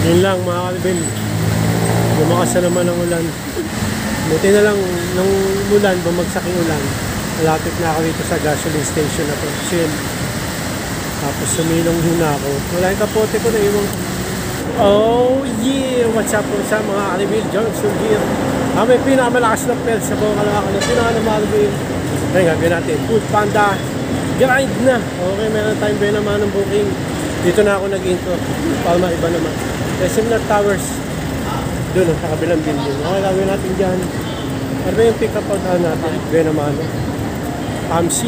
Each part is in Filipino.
Yun lang mga kalibel, lumakas na naman ang ulan. Buti na lang nung ulan, bumagsak yung ulan, malapit na ako dito sa gasoline station na to, Shell. Tapos sumilong na ako, wala yung kapote ko na iwan ko. Oh yeah, what's up po sa mga kalibel, Johnson here. May pinakamalakas na pel sa buong Kalakalan, pinakamalibel. Ngayon gagawin natin, Food Panda grind na. Okay, meron tayong ba naman ng booking. Dito na ako nag-intro para maiba naman. Similar Towers doon sa kabilang building. Okay, gagawin natin dyan. Ano ba yung pick up out natin? Gawin naman AMC.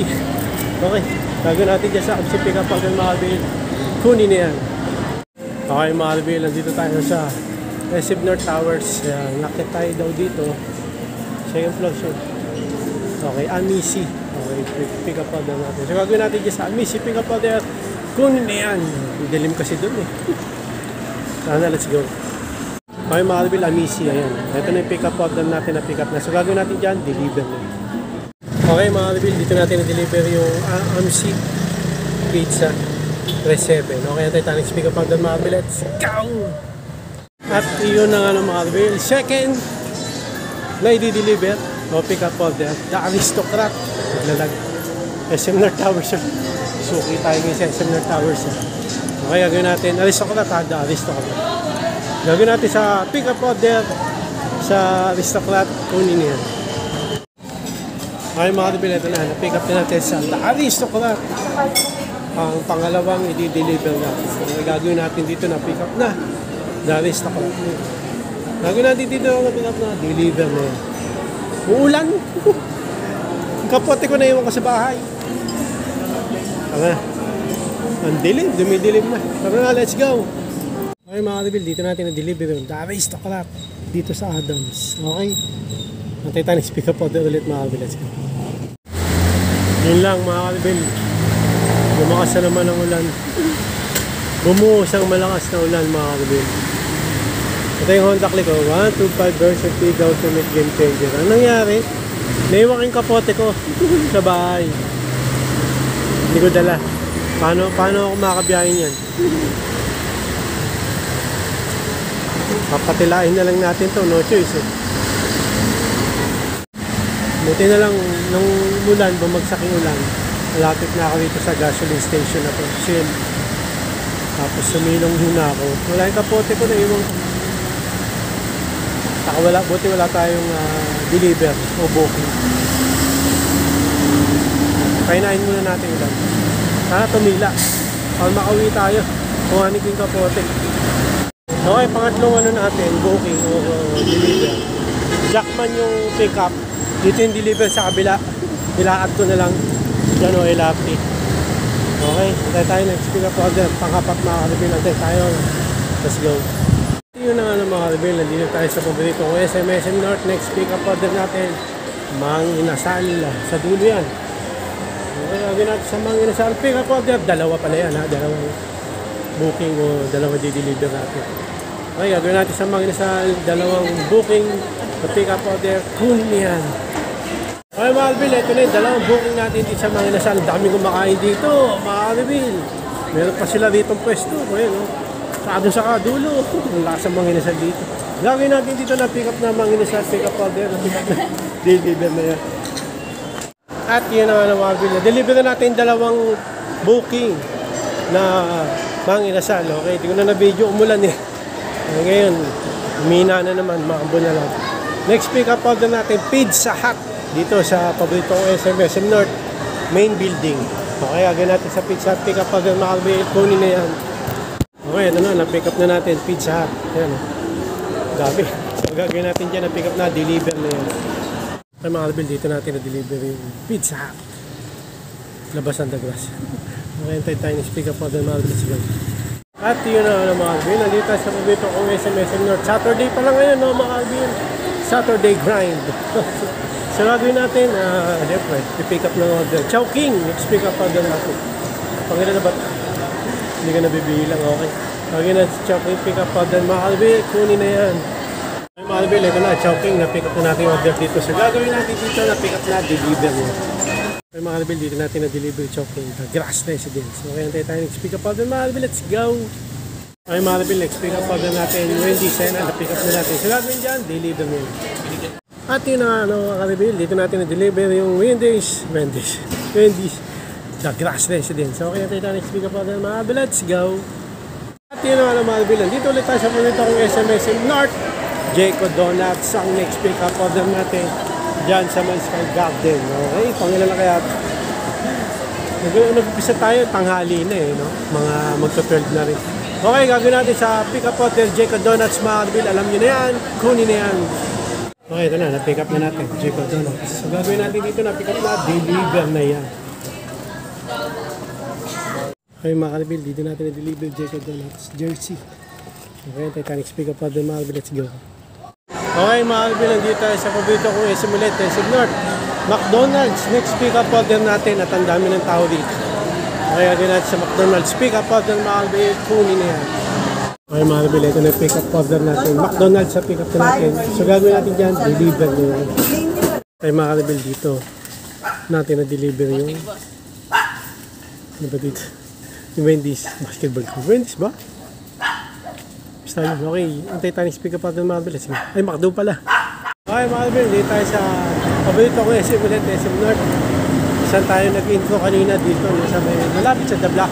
Okay, gagawin natin dyan sa AMC pick up out ng Malville. Kunin na yan. Okay Malville, nandito tayo sa Similar Towers. Nakit tayo daw dito. Second floor siya. Okay, AMC. Okay, pick up out na natin. So gagawin natin dyan sa AMC pick up out there. Kunin na yan. Dilim kasi doon eh. Sana, let's go. Okay mga kalibel, AMC, ayan. Ito na yung pick up order natin na pick up na. So gagawin natin dyan, deliver na. Okay mga kalibel, dito natin na-deliver yung AMC pizza 37. Okay, ito yung next pick up order mga kalibel. Let's go! At yun na nga mga kalibel. Second na i-deliver o pick up order, the Aristocrat. Naglalag. Similar Towers. Suki tayo ngayon sa Similar Towers. Okay, gagawin natin. Aristocrat ha, the Aristocrat. Gagawin natin sa pick up order sa Aristocrat. Kunin niya. Okay mga kalibel, ito na. Na-pick up na natin sa the Aristocrat. Ang pangalawang i-deliver natin. Okay, gagawin natin dito na pick up na the Aristocrat. Gagawin natin dito na pick up na deliver na yan. Uulan. Kapote ko na iwan ko sa bahay. Tama. Ang dilim, dumidilim na. Tara na, let's go! Okay mga kalibel, dito natin na-deliver yung The Aristocrat dito sa Adams. Okay? Antay tayo speak up order ulit mga kalibel, let's go. Yun lang mga kalibel, lumakas na naman ang ulan. Bumuhos ang malakas na ulan mga kalibel. Ito yung Honda Click 125 version Big Ultimate Game Changer. Ang nangyari, naiwan yung kapote ko sa bahay. Hindi ko dala. Paano ako makabiyahin yan? Papatilain na lang natin to, no choice eh. Buti na lang nung ulan, bumagsak yung ulan, malapit na ako dito sa gasoline station na to, Shell. Tapos sumilong na ako, wala yung kapote ko na iwan ko. Buti wala tayong deliver o booking. Kainain muna natin ulan. Sana tumila para makauwi tayo. Kuhanin ko yung kapote. Okay, pangatlong natin, booking o deliver. Jackman yung pick up. Dito yung deliver sa kabila. Ilaad ko na lang dyan o LRT. Okay, tayo next pick up order. Pang-apat mga kalibel natin tayo. Let's go. Yun na nga ng mga kalibel. Nandito tayo sa paborito ko SM North. Next pick up order natin, Mang Inasal. Sa dulo yan. Okay, gagawin natin sa Mang Inasal pick up order. Dalawa pala yan ha. Dalawang booking o dalawa di-deliver natin. Okay, gagawin natin sa Mang Inasal. Dalawang booking sa pick up order. Kunin yan. Okay mga kalibel, ito na yung dalawang booking natin dito sa Mang Inasal. Dami kumakain dito mga kalibel. Meron pa sila dito pwesto. Okay, no? Doon sa dulo. Ang lakas ng Mang Inasal dito. Gagawin natin dito na pick up na Mang Inasal pick up order. Pick up na deliver na yan. At yun na mga kalibel. Deliver na natin dalawang booking na Mang Inasal. Okay, hindi ko na na-video. Umulan eh. Ngayon, umina na naman. Makambo na lang. Next pick up order natin, Pizza Hut. Dito sa paborito ko SM North main building. Okay, gagawin natin sa Pizza Hut pick up order mga kalibel. Kunin na yan. Okay, ito na, na-pick up na natin, Pizza Hut. Ayan, gabi. So, gagawin natin dyan, na-pick up na, deliver na yan. Ay mga kalibel, dito natin na-deliver yung Pizza Hut. Labas ang Dagras. Okay, tayo na-pick up order mga kalibel. At yun na mga kalibel, nandito tayo sa paborito kong SM North. Saturday pa lang ngayon, no, mga kalibel. Saturday grind. So, gagawin natin, siyempre, i-pick up ng order. Chowking, next pick up order natin. Pangilan na ba? Hindi ka nabibilang, okay. Lagi na Chowking pick up order mga kalibel, kunin na yan. Ay mga kalibel, ito na, Chowking na pick up na natin yung order dito. So gagawin natin dito na pick up na deliver mo. Ay mga kalibel, dito natin na deliver Chowking, Grass Residence. Okay, antay tayo next pick up order mga kalibel, let's go! Ay mga kapil, next pick up order natin, Wendy Sena, na-pick up na natin. So gagawin dyan, deliver mo yun. At yun na mga kapil, dito natin na-deliver yung Wendy's, the Grass Residence. So kaya tayo next pick up order mga kapil, let's go! At yun na mga kapil, dito ulit tayo sa punito kong SMSM North, Jacob Donuts, ang next pick up order natin, dyan sa Mansky Garden. Okay, pangilan na kaya. Nag-umpisa tayo, tanghali na no? Mga magto-12 na rin. Okay, gagawin natin sa pick up order, Jacob Donuts, mga kapil. Alam nyo na yan, kunin na yan. Okay, ito na, na-pick up na natin, Jacob Donuts. So, gagawin natin dito, na-pick up na, deliver na yan. Okay, mga kapil, dito natin na-deliver, Jacob Donuts, Jersey. Okay, Titanic pick up order, mga kapil, let's go. Okay, mga kapil, nandito tayo sa paborito kong Esimulet, SM North, McDonald's, next pick up order natin, at ang dami ng tao dito. Okay, gagawin natin sa McDonald's, pick up order, mga kapil, kunin na yan. Okay mga kapil, ito na yung pick up order natin. McDonald's sa pick up natin. So gagawin natin dyan, deliver nyo yan. Okay mga kapil, dito natin na-deliver yung ano ba dito? Yung Wendy's basketball ko. Wendy's ba? Basta yun. Okay, antay tayo ng pick up order mga kapil. Sige. Ay, McDo pala. Okay mga kapil, dito tayo sa paborito ko SM ulit, SM North. Saan tayo nag-intro kanina dito sa may malapit sa The Block.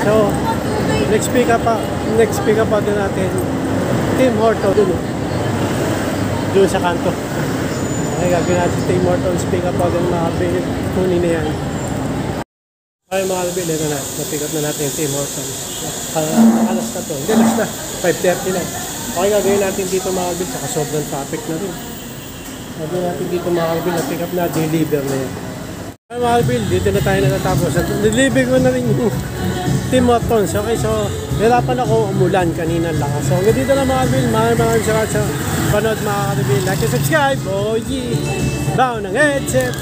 So next pick up din natin Tim Hortons doon sa kanto. Okay, gagawin natin Tim Hortons pick up din mga kapil, kunin na yan. Okay mga kapil, ito na, na-pick up na natin Tim Hortons. Alas na to, hindi alas na, 5:30 na. Okay, gagawin natin dito mga kapil, saka sobrang traffic na rin. Gagawin natin dito mga kapil, na-pick up na, deliver na yan. Okay mga kapil, dito na tayo natatapos. Deliver ko na rin yung Tim Hortons. Okay, so hirapan ako umulan kanina lang. So hanggang dito lang mga kapil, maraming salamat sa panood mga kapil. Like and subscribe. Oh yeah! Bao ng headset!